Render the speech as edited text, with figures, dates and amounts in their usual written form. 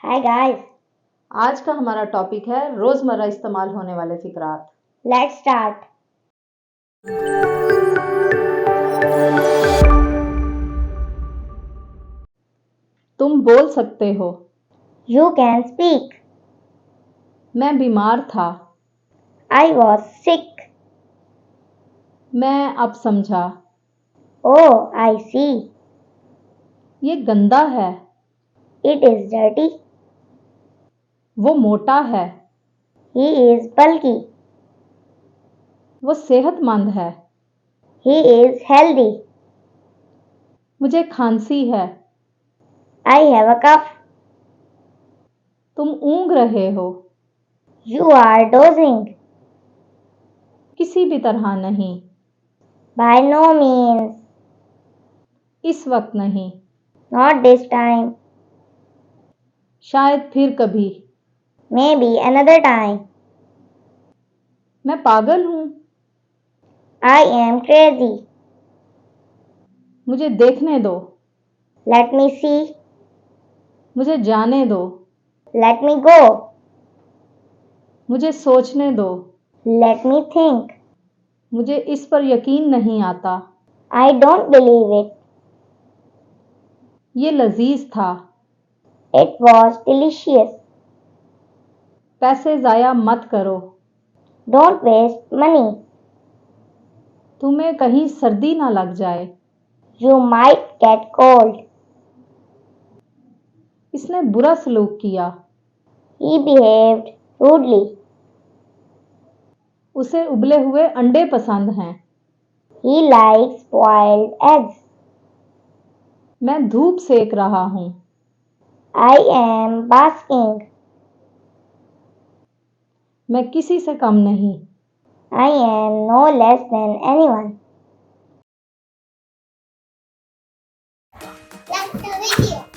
Hi guys, आज का हमारा टॉपिक है रोजमर्रा इस्तेमाल होने वाले फिक्रात। let's start. तुम बोल सकते हो। You can speak. मैं बीमार था। I was sick. मैं अब समझा। Oh, I see. ये गंदा है। It is dirty. वो मोटा है। He is bulky. वो सेहतमंद है। He is healthy. मुझे खांसी है। I have a cough. तुम ऊँघ रहे हो। You are dozing. किसी भी तरह नहीं। By no means. इस वक्त नहीं। Not this time. शायद फिर कभी। Maybe another time. मैं पागल हूँ। I am crazy. मुझे देखने दो। Let me see. मुझे जाने दो। Let me go. मुझे सोचने दो। Let me think. मुझे इस पर यकीन नहीं आता। I don't believe it. ये लजीज था। It was delicious. पैसे ज़ाया मत करो। Don't waste money. तुम्हें कहीं सर्दी ना लग जाए। You might get cold. इसने बुरा सलूक किया। He behaved rudely. उसे उबले हुए अंडे पसंद हैं। He likes boiled eggs. मैं धूप सेक रहा हूँ। I am basking. मैं किसी से कम नहीं। I am no less than anyone. Like the video.